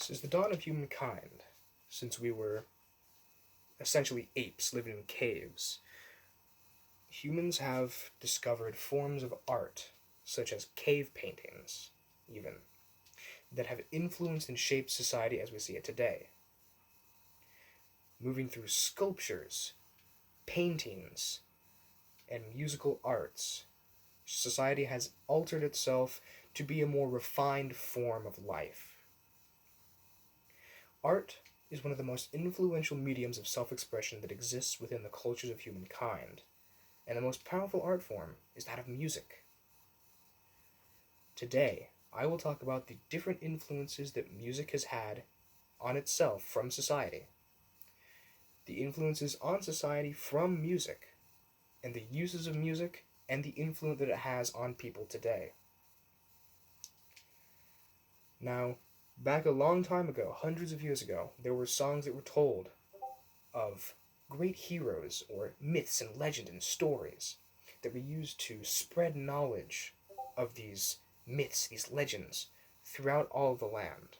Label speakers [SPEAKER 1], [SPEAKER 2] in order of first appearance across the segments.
[SPEAKER 1] Since the dawn of humankind, since we were essentially apes living in caves, humans have discovered forms of art, such as cave paintings, even, that have influenced and shaped society as we see it today. Moving through sculptures, paintings, and musical arts, society has altered itself to be a more refined form of life. Art is one of the most influential mediums of self expression that exists within the cultures of humankind, and the most powerful art form is that of music. Today, I will talk about the different influences that music has had on itself from society, the influences on society from music, and the uses of music and the influence that it has on people today. Now, back a long time ago, hundreds of years ago, there were songs that were told of great heroes or myths and legends and stories that were used to spread knowledge of these myths, these legends, throughout all of the land.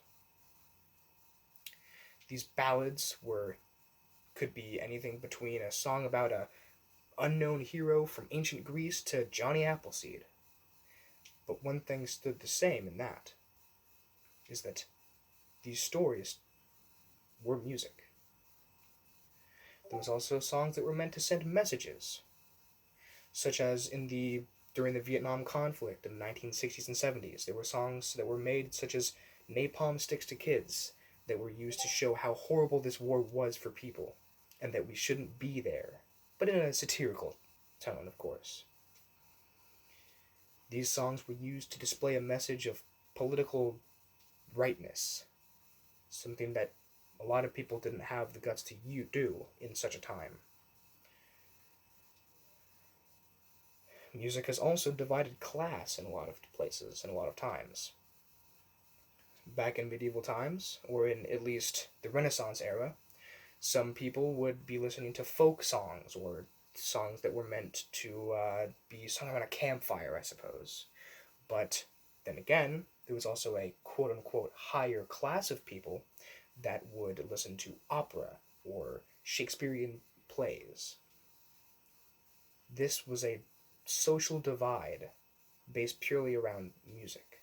[SPEAKER 1] These ballads were could be anything between a song about a unknown hero from ancient Greece to Johnny Appleseed. But one thing stood the same in that is that these stories were music. There was also songs that were meant to send messages, such as during the Vietnam conflict in the 1960s and 70s. There were songs that were made such as Napalm Sticks to Kids that were used to show how horrible this war was for people and that we shouldn't be there, but in a satirical tone, of course. These songs were used to display a message of political rightness, something that a lot of people didn't have the guts to do in such a time. Music has also divided class in a lot of places and a lot of times. Back in medieval times, or in at least the Renaissance era, some people would be listening to folk songs or songs that were meant to be sung around a campfire, I suppose. But then again, there was also a quote unquote higher class of people that would listen to opera or Shakespearean plays. This was a social divide based purely around music.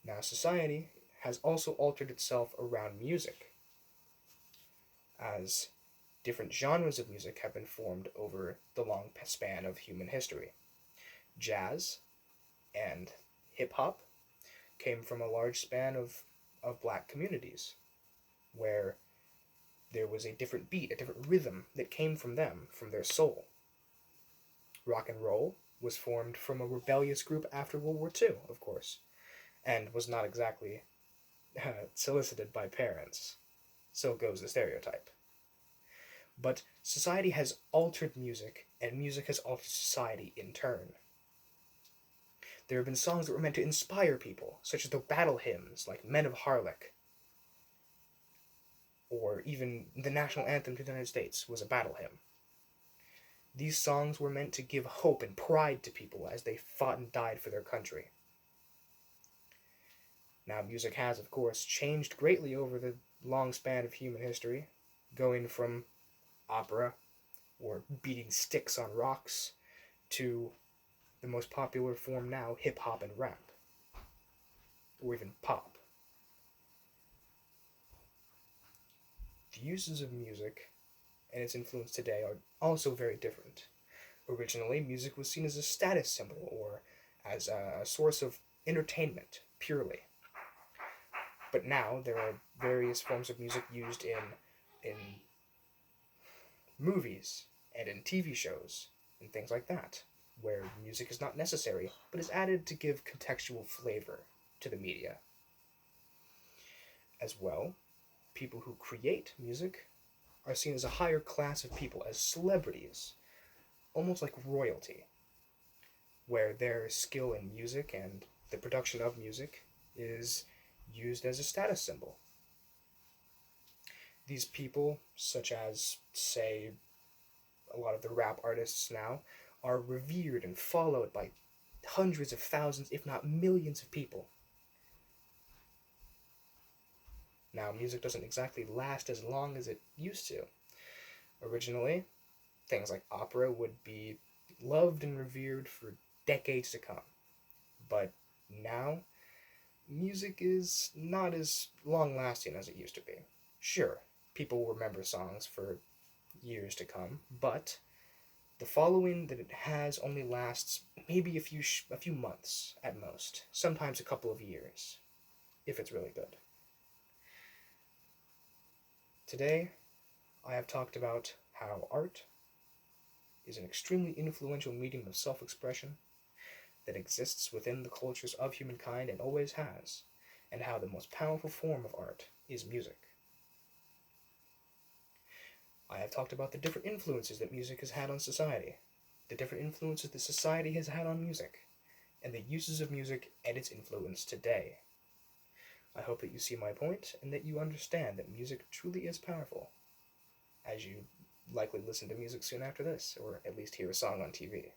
[SPEAKER 1] Now, society has also altered itself around music, as different genres of music have been formed over the long span of human history. Jazz and hip hop came from a large span of black communities, where there was a different beat, a different rhythm that came from them, from their soul. Rock and roll was formed from a rebellious group after World War II, of course, and was not exactly solicited by parents. So goes the stereotype. But society has altered music, and music has altered society in turn. There have been songs that were meant to inspire people, such as the battle hymns like Men of Harlech, or even the national anthem to the United States was a battle hymn. These songs were meant to give hope and pride to people as they fought and died for their country. Now, music has, of course, changed greatly over the long span of human history, going from opera or beating sticks on rocks to the most popular form now, hip hop and rap, or even pop. The uses of music and its influence today are also very different. Originally, music was seen as a status symbol or as a source of entertainment purely. But now there are various forms of music used in movies and in TV shows and things like that, where music is not necessary but is added to give contextual flavor to the media. As well, people who create music are seen as a higher class of people, as celebrities, almost like royalty, where their skill in music and the production of music is used as a status symbol. These people, such as, say, a lot of the rap artists now, are revered and followed by hundreds of thousands, if not millions of people. Now, music doesn't exactly last as long as it used to. Originally, things like opera would be loved and revered for decades to come. But now, music is not as long lasting as it used to be. Sure, people will remember songs for years to come, but the following that it has only lasts maybe a few months at most, sometimes a couple of years, if it's really good. Today, I have talked about how art is an extremely influential medium of self expression that exists within the cultures of humankind and always has, and how the most powerful form of art is music. I have talked about the different influences that music has had on society, the different influences that society has had on music, and the uses of music and its influence today. I hope that you see my point and that you understand that music truly is powerful, as you likely listen to music soon after this, or at least hear a song on TV.